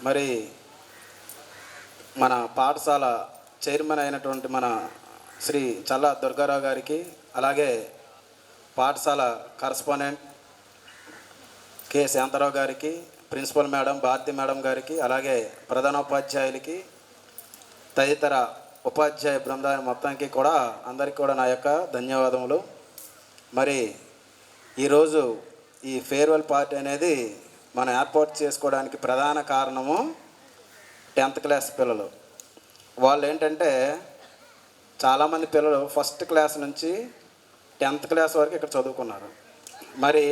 మరి మన పాఠశాల చైర్మన్ అయినటువంటి మన శ్రీ చల్లా దుర్గారావు గారికి, అలాగే పాఠశాల కరస్పాండెంట్ కె శాంతారావు గారికి, ప్రిన్సిపల్ మేడం భారతి మేడం గారికి, అలాగే ప్రధానోపాధ్యాయులకి, తదితర ఉపాధ్యాయ బృందాన్ని మొత్తానికి కూడా అందరికీ కూడా నా యొక్క ధన్యవాదములు. మరి ఈరోజు ఈ ఫేర్వెల్ పార్టీ అనేది మనం ఏర్పాటు చేసుకోవడానికి ప్రధాన కారణము 10th క్లాస్ పిల్లలు. వాళ్ళు ఏంటంటే చాలామంది పిల్లలు ఫస్ట్ క్లాస్ నుంచి 10th క్లాస్ వరకు ఇక్కడ చదువుకున్నారు. మరి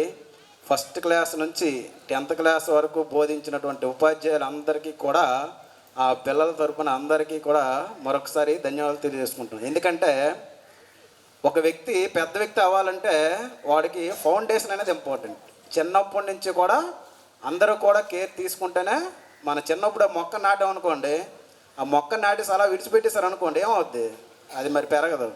ఫస్ట్ క్లాస్ నుంచి 10th క్లాస్ వరకు బోధించినటువంటి ఉపాధ్యాయులందరికీ కూడా ఆ పిల్లల తరపున అందరికీ కూడా మరొకసారి ధన్యవాదాలు తెలియజేసుకుంటున్నాను. ఎందుకంటే ఒక వ్యక్తి పెద్ద వ్యక్తి అవ్వాలంటే వాడికి ఫౌండేషన్ అనేది ఇంపార్టెంట్. చిన్నప్పటి నుంచి కూడా అందరూ కూడా కేర్ తీసుకుంటేనే, మన చిన్నప్పుడు మొక్క నాటాం అనుకోండి, ఆ మొక్క నాటేసి అలా విడిచిపెట్టేశారు అనుకోండి, ఏమవుద్ది? అది మరి పెరగదు.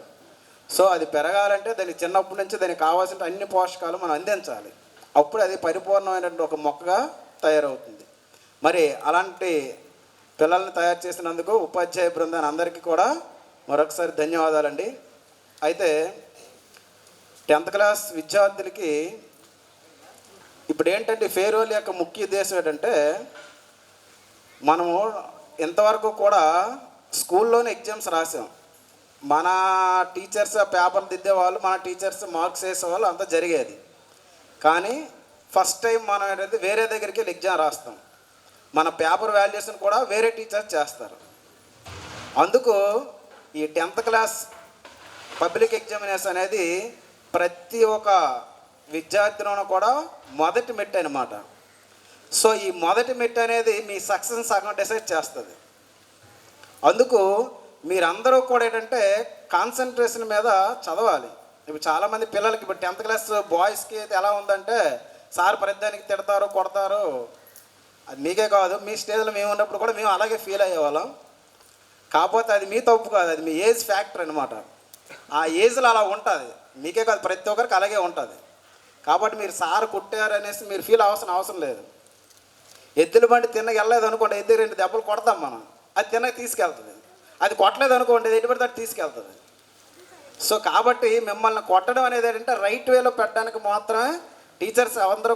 సో అది పెరగాలంటే దానికి చిన్నప్పటి నుంచి దానికి కావాల్సిన అన్ని పోషకాలు మనం అందించాలి. అప్పుడు అది పరిపూర్ణమైనటువంటి ఒక మొక్కగా తయారవుతుంది. మరి అలాంటి పిల్లల్ని తయారు చేసినందుకు ఉపాధ్యాయ బృందాన్ని అందరికీ కూడా మరొకసారి ధన్యవాదాలండి. అయితే 10th క్లాస్ విద్యార్థులకి ఇప్పుడు ఏంటంటే ఫేర్వెల్ యొక్క ముఖ్య ఉద్దేశం ఏంటంటే, మనము ఇంతవరకు కూడా స్కూల్లోనే ఎగ్జామ్స్ రాసాం. మన టీచర్స్ పేపర్లు దిద్దేవాళ్ళు, మన టీచర్స్ మార్క్స్ వేసేవాళ్ళు, అంతా జరిగేది. కానీ ఫస్ట్ టైం మనం ఏంటంటే వేరే దగ్గరికి వెళ్ళి ఎగ్జామ్ రాస్తాం. మన పేపర్ వాల్యుయేషన్ కూడా వేరే టీచర్స్ చేస్తారు. అందుకు ఈ 10th క్లాస్ పబ్లిక్ ఎగ్జామినేషన్ అనేది ప్రతి ఒక్క విద్యార్థిలోనూ కూడా మొదటి మెట్టు అన్నమాట. సో ఈ మొదటి మెట్టు అనేది మీ సక్సెస్ సగం డిసైడ్ చేస్తుంది. అందుకు మీరందరూ కూడా ఏంటంటే కాన్సన్ట్రేషన్ మీద చదవాలి. ఇప్పుడు చాలామంది పిల్లలకి ఇప్పుడు 10th క్లాస్ బాయ్స్కి అయితే ఎలా ఉందంటే, సార్ ప్రతిదానికి తిడతారు, కొడతారు. అది మీకే కాదు, మీ స్టేజ్లో మేము ఉన్నప్పుడు కూడా మేము అలాగే ఫీల్ అయ్యేవాళ్ళం. కాకపోతే అది మీ తప్పు కాదు, అది మీ ఏజ్ ఫ్యాక్టర్ అనమాట. ఆ ఏజ్లో అలా ఉంటుంది. మీకే కాదు, ప్రతి ఒక్కరికి అలాగే ఉంటుంది. కాబట్టి మీరు సార్ కొట్టారు అనేసి మీరు ఫీల్ అవసరం లేదు. ఎద్దుల బండి తిన్నగా వెళ్ళలేదు అనుకోండి, ఎద్దు 2 దెబ్బలు కొడతాం మనం, అది తిన్నగా తీసుకెళ్తుంది. అది కొట్టలేదు అనుకోండి, ఎటు పడితే అది తీసుకెళ్తుంది. సో కాబట్టి మిమ్మల్ని కొట్టడం అనేది ఏంటంటే రైట్ వేలో పెట్టడానికి మాత్రమే టీచర్స్ అందరూ